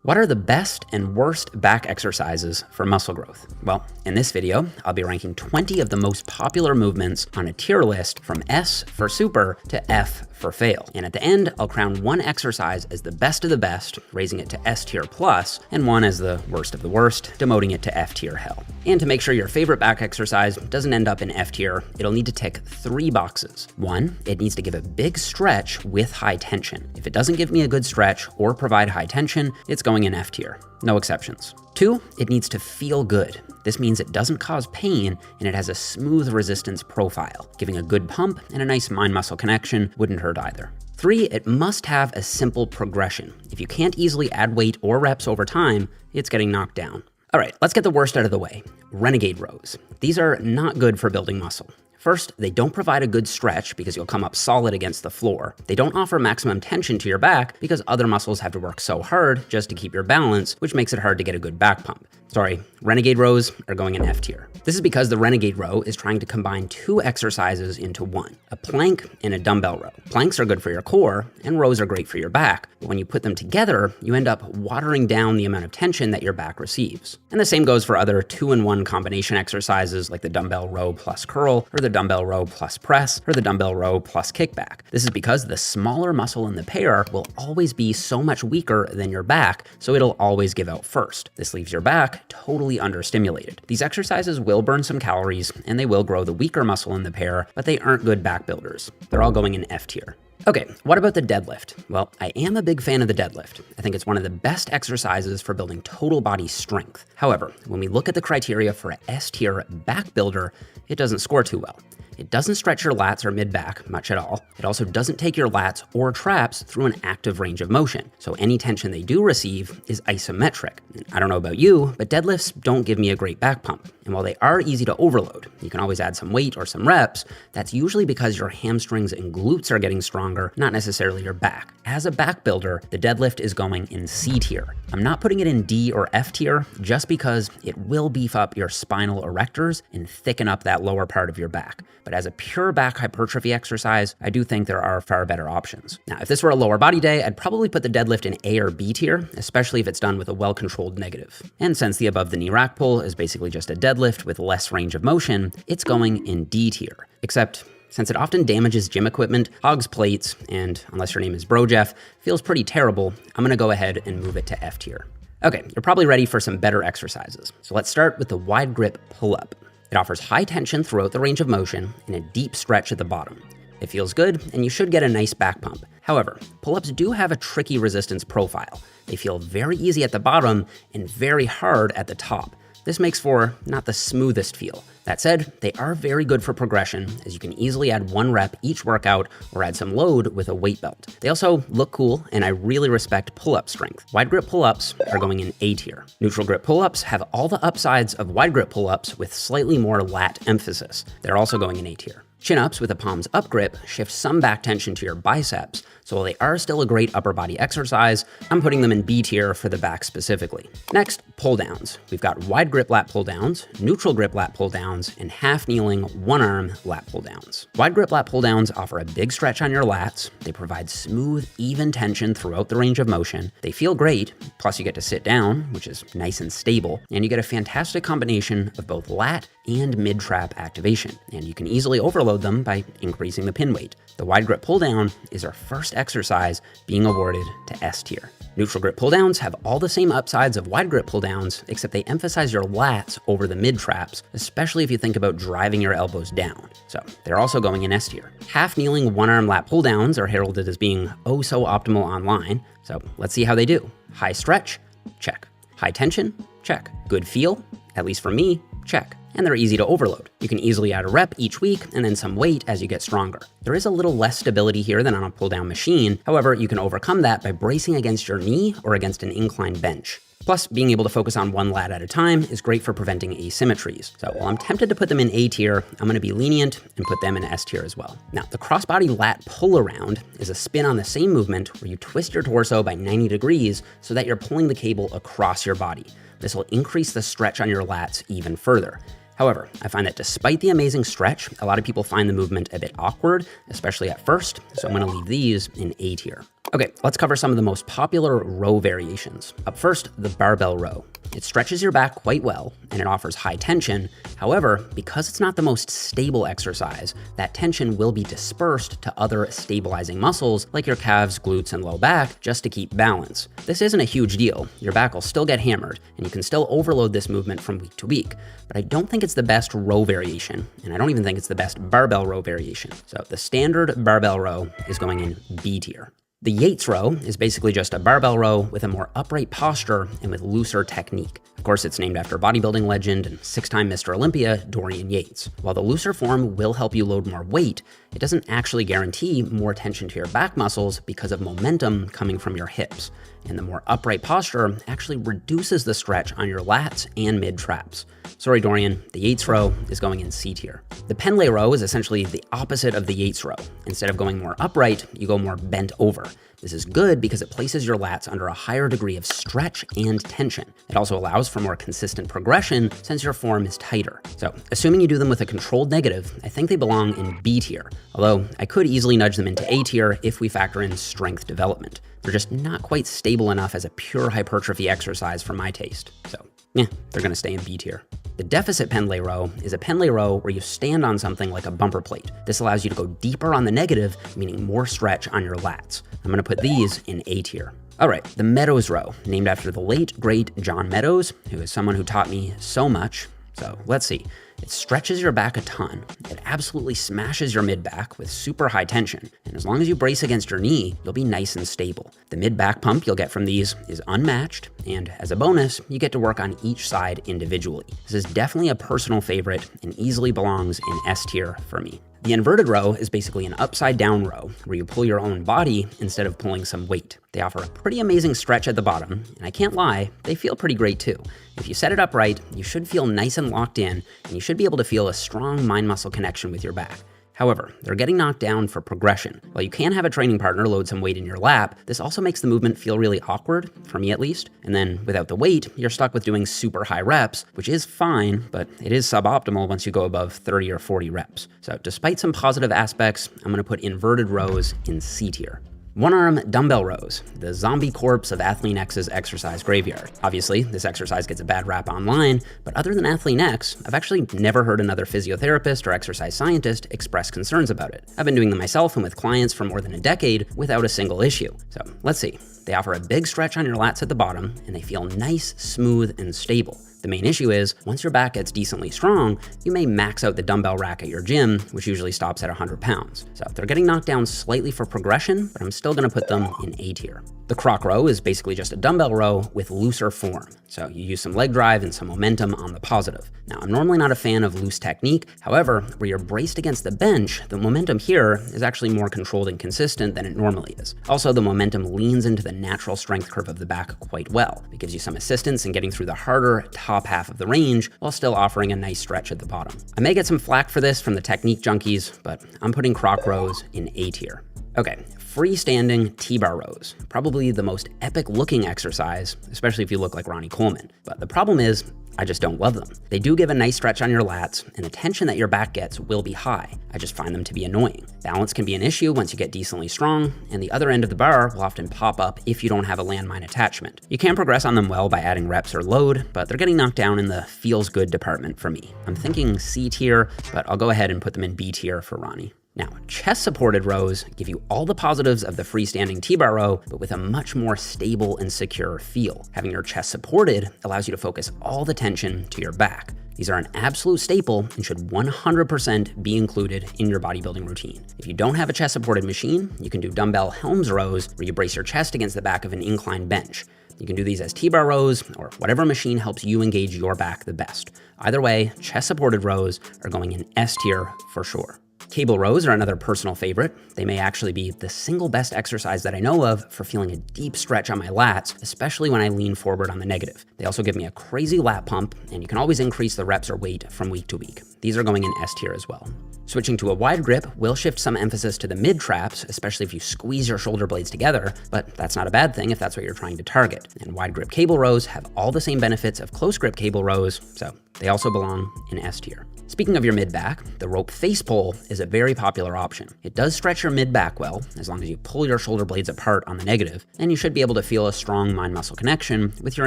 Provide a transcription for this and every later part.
What are the best and worst back exercises for muscle growth? Well, in this video, I'll be ranking 20 of the most popular movements on a tier list from S for super to F for fail. And at the end, I'll crown one exercise as the best of the best, raising it to S tier plus, and one as the worst of the worst, demoting it to F tier hell. And to make sure your favorite back exercise doesn't end up in F tier, it'll need to tick 3 boxes. 1, it needs to give a big stretch with high tension. If it doesn't give me a good stretch or provide high tension, it's going in F tier. No exceptions. 2, it needs to feel good. This means it doesn't cause pain and it has a smooth resistance profile. Giving a good pump and a nice mind-muscle connection wouldn't hurt either. 3, it must have a simple progression. If you can't easily add weight or reps over time, it's getting knocked down. All right, let's get the worst out of the way. Renegade rows. These are not good for building muscle. First, they don't provide a good stretch because you'll come up solid against the floor. They don't offer maximum tension to your back because other muscles have to work so hard just to keep your balance, which makes it hard to get a good back pump. Sorry, Renegade rows are going in F tier. This is because the Renegade row is trying to combine 2 exercises into one, a plank and a dumbbell row. Planks are good for your core and rows are great for your back, but when you put them together, you end up watering down the amount of tension that your back receives. And the same goes for other 2-in-1 combination exercises like the dumbbell row plus curl, or the dumbbell row plus press, or the dumbbell row plus kickback. This is because the smaller muscle in the pair will always be so much weaker than your back, so it'll always give out first. This leaves your back totally understimulated. These exercises will burn some calories and they will grow the weaker muscle in the pair, but they aren't good back builders. They're all going in F tier. Okay, what about the deadlift? Well, I am a big fan of the deadlift. I think it's one of the best exercises for building total body strength. However, when we look at the criteria for a S tier back builder, it doesn't score too well. It doesn't stretch your lats or mid-back much at all. It also doesn't take your lats or traps through an active range of motion. So any tension they do receive is isometric. I don't know about you, but deadlifts don't give me a great back pump. And while they are easy to overload, you can always add some weight or some reps, that's usually because your hamstrings and glutes are getting stronger, not necessarily your back. As a back builder, the deadlift is going in C tier. I'm not putting it in D or F tier just because it will beef up your spinal erectors and thicken up that lower part of your back. But as a pure back hypertrophy exercise, I do think there are far better options. Now, if this were a lower body day, I'd probably put the deadlift in A or B tier, especially if it's done with a well-controlled negative. And since the above the knee rack pull is basically just a deadlift with less range of motion, it's going in D tier. Except, since it often damages gym equipment, hogs plates, and unless your name is Brojeff, feels pretty terrible, I'm gonna go ahead and move it to F tier. Okay, you're probably ready for some better exercises. So let's start with the wide grip pull-up. It offers high tension throughout the range of motion and a deep stretch at the bottom. It feels good, and you should get a nice back pump. However, pull-ups do have a tricky resistance profile. They feel very easy at the bottom and very hard at the top. This makes for not the smoothest feel. That said, they are very good for progression, as you can easily add 1 rep each workout or add some load with a weight belt. They also look cool, and I really respect pull-up strength. Wide grip pull-ups are going in A tier. Neutral grip pull-ups have all the upsides of wide grip pull-ups with slightly more lat emphasis. They're also going in A tier. Chin-ups with a palms up grip shift some back tension to your biceps, so while they are still a great upper body exercise, I'm putting them in B tier for the back specifically. Next, pull downs. We've got wide grip lat pull downs, neutral grip lat pull downs, and half kneeling 1-arm lat pull downs. Wide grip lat pull downs offer a big stretch on your lats, they provide smooth, even tension throughout the range of motion, they feel great, plus you get to sit down, which is nice and stable, and you get a fantastic combination of both lat and mid-trap activation, and you can easily overload them by increasing the pin weight. The wide grip pull down is our first exercise being awarded to S tier. Neutral grip pull downs have all the same upsides of wide grip pull downs, except they emphasize your lats over the mid traps, especially if you think about driving your elbows down. So they're also going in S tier. Half kneeling 1-arm lat pull downs are heralded as being oh so optimal online. So let's see how they do. High stretch, check. High tension, check. Good feel, at least for me, check. And they're easy to overload. You can easily add a rep each week and then some weight as you get stronger. There is a little less stability here than on a pull-down machine. However, you can overcome that by bracing against your knee or against an inclined bench. Plus, being able to focus on 1 lat at a time is great for preventing asymmetries. So while I'm tempted to put them in A tier, I'm gonna be lenient and put them in S tier as well. Now, the crossbody lat pull around is a spin on the same movement where you twist your torso by 90 degrees so that you're pulling the cable across your body. This will increase the stretch on your lats even further. However, I find that despite the amazing stretch, a lot of people find the movement a bit awkward, especially at first, so I'm gonna leave these in A tier. Okay, let's cover some of the most popular row variations. Up first, the barbell row. It stretches your back quite well, and it offers high tension. However, because it's not the most stable exercise, that tension will be dispersed to other stabilizing muscles like your calves, glutes, and low back just to keep balance. This isn't a huge deal. Your back will still get hammered, and you can still overload this movement from week to week. But I don't think it's the best row variation, and I don't even think it's the best barbell row variation. So the standard barbell row is going in B tier. The Yates row is basically just a barbell row with a more upright posture and with looser technique. Of course, it's named after bodybuilding legend and 6-time Mr. Olympia, Dorian Yates. While the looser form will help you load more weight, it doesn't actually guarantee more tension to your back muscles because of momentum coming from your hips. And the more upright posture actually reduces the stretch on your lats and mid-traps. Sorry, Dorian, the Yates row is going in C tier. The Pendlay row is essentially the opposite of the Yates row. Instead of going more upright, you go more bent over. This is good because it places your lats under a higher degree of stretch and tension. It also allows for more consistent progression since your form is tighter. So, assuming you do them with a controlled negative, I think they belong in B tier, although I could easily nudge them into A tier if we factor in strength development. They're just not quite stable enough as a pure hypertrophy exercise for my taste. So, yeah, they're gonna stay in B tier. The deficit Pendlay row is a Pendlay row where you stand on something like a bumper plate. This allows you to go deeper on the negative, meaning more stretch on your lats. I'm gonna put these in A tier. All right, the Meadows row, named after the late, great John Meadows, who is someone who taught me so much. So let's see. It stretches your back a ton. It absolutely smashes your mid-back with super high tension. And as long as you brace against your knee, you'll be nice and stable. The mid-back pump you'll get from these is unmatched. And as a bonus, you get to work on each side individually. This is definitely a personal favorite and easily belongs in S tier for me. The inverted row is basically an upside down row where you pull your own body instead of pulling some weight. They offer a pretty amazing stretch at the bottom, and I can't lie, they feel pretty great too. If you set it up right, you should feel nice and locked in, and you should be able to feel a strong mind-muscle connection with your back. However, they're getting knocked down for progression. While you can have a training partner load some weight in your lap, this also makes the movement feel really awkward, for me at least. And then without the weight, you're stuck with doing super high reps, which is fine, but it is suboptimal once you go above 30 or 40 reps. So despite some positive aspects, I'm gonna put inverted rows in C tier. One-arm dumbbell rows, the zombie corpse of Athlean-X's exercise graveyard. Obviously, this exercise gets a bad rap online, but other than Athlean-X, I've actually never heard another physiotherapist or exercise scientist express concerns about it. I've been doing them myself and with clients for more than a decade without a single issue. So let's see. They offer a big stretch on your lats at the bottom, and they feel nice, smooth, and stable. The main issue is, once your back gets decently strong, you may max out the dumbbell rack at your gym, which usually stops at 100 pounds. So they're getting knocked down slightly for progression, but I'm still gonna put them in A tier. The croc row is basically just a dumbbell row with looser form. So you use some leg drive and some momentum on the positive. Now, I'm normally not a fan of loose technique. However, where you're braced against the bench, the momentum here is actually more controlled and consistent than it normally is. Also, the momentum leans into the natural strength curve of the back quite well. It gives you some assistance in getting through the harder top half of the range while still offering a nice stretch at the bottom. I may get some flack for this from the technique junkies, but I'm putting croc rows in A tier. Okay, freestanding T-bar rows. Probably the most epic looking exercise, especially if you look like Ronnie Coleman. But the problem is, I just don't love them. They do give a nice stretch on your lats, and the tension that your back gets will be high. I just find them to be annoying. Balance can be an issue once you get decently strong, and the other end of the bar will often pop up if you don't have a landmine attachment. You can progress on them well by adding reps or load, but they're getting knocked down in the feels good department for me. I'm thinking C tier, but I'll go ahead and put them in B tier for Ronnie. Now, chest-supported rows give you all the positives of the freestanding T-bar row, but with a much more stable and secure feel. Having your chest supported allows you to focus all the tension to your back. These are an absolute staple and should 100% be included in your bodybuilding routine. If you don't have a chest-supported machine, you can do dumbbell Helms rows where you brace your chest against the back of an incline bench. You can do these as T-bar rows or whatever machine helps you engage your back the best. Either way, chest-supported rows are going in S tier for sure. Cable rows are another personal favorite. They may actually be the single best exercise that I know of for feeling a deep stretch on my lats, especially when I lean forward on the negative. They also give me a crazy lat pump, and you can always increase the reps or weight from week to week. These are going in S tier as well. Switching to a wide grip will shift some emphasis to the mid traps, especially if you squeeze your shoulder blades together, but that's not a bad thing if that's what you're trying to target. And wide grip cable rows have all the same benefits of close grip cable rows, so they also belong in S tier. Speaking of your mid-back, the rope face pull is a very popular option. It does stretch your mid-back well, as long as you pull your shoulder blades apart on the negative, and you should be able to feel a strong mind-muscle connection with your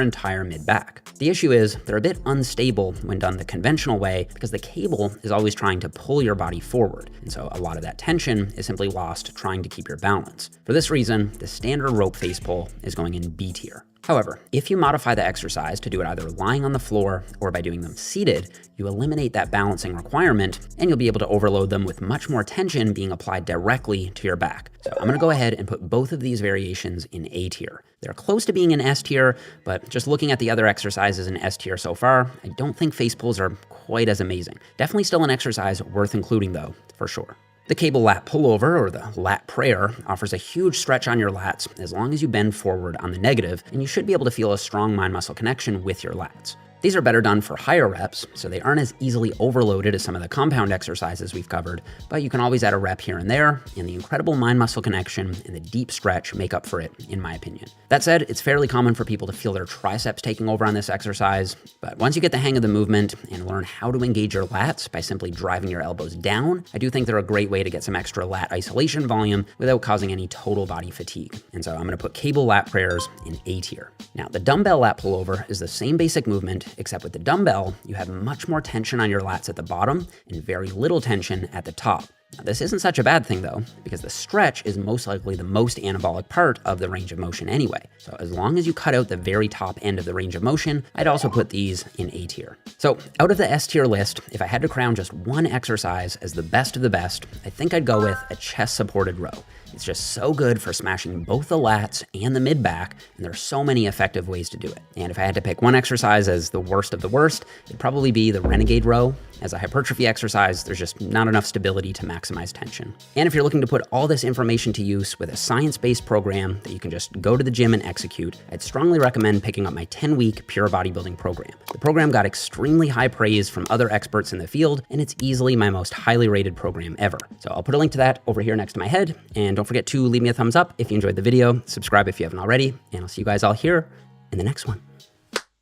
entire mid-back. The issue is they're a bit unstable when done the conventional way because the cable is always trying to pull your body forward, and so a lot of that tension is simply lost trying to keep your balance. For this reason, the standard rope face pull is going in B tier. However, if you modify the exercise to do it either lying on the floor or by doing them seated, you eliminate that balancing requirement and you'll be able to overload them with much more tension being applied directly to your back. So I'm gonna go ahead and put both of these variations in A tier. They're close to being in S tier, but just looking at the other exercises in S tier so far, I don't think face pulls are quite as amazing. Definitely still an exercise worth including though, for sure. The cable lat pullover, or the lat prayer, offers a huge stretch on your lats as long as you bend forward on the negative, and you should be able to feel a strong mind-muscle connection with your lats. These are better done for higher reps, so they aren't as easily overloaded as some of the compound exercises we've covered, but you can always add a rep here and there, and the incredible mind-muscle connection and the deep stretch make up for it, in my opinion. That said, it's fairly common for people to feel their triceps taking over on this exercise, but once you get the hang of the movement and learn how to engage your lats by simply driving your elbows down, I do think they're a great way to get some extra lat isolation volume without causing any total body fatigue. And so I'm gonna put cable lat prayers in A tier. Now, the dumbbell lat pullover is the same basic movement, except with the dumbbell, you have much more tension on your lats at the bottom and very little tension at the top. Now, this isn't such a bad thing though, because the stretch is most likely the most anabolic part of the range of motion anyway. So as long as you cut out the very top end of the range of motion, I'd also put these in A tier. So out of the S tier list, if I had to crown just one exercise as the best of the best, I think I'd go with a chest supported row. It's just so good for smashing both the lats and the mid-back, and there are so many effective ways to do it. And if I had to pick one exercise as the worst of the worst, it'd probably be the renegade row. As a hypertrophy exercise, there's just not enough stability to maximize tension. And if you're looking to put all this information to use with a science-based program that you can just go to the gym and execute, I'd strongly recommend picking up my 10-week Pure Bodybuilding program. The program got extremely high praise from other experts in the field, and it's easily my most highly rated program ever. So I'll put a link to that over here next to my head, and don't forget to leave me a thumbs up if you enjoyed the video, subscribe if you haven't already, and I'll see you guys all here in the next one.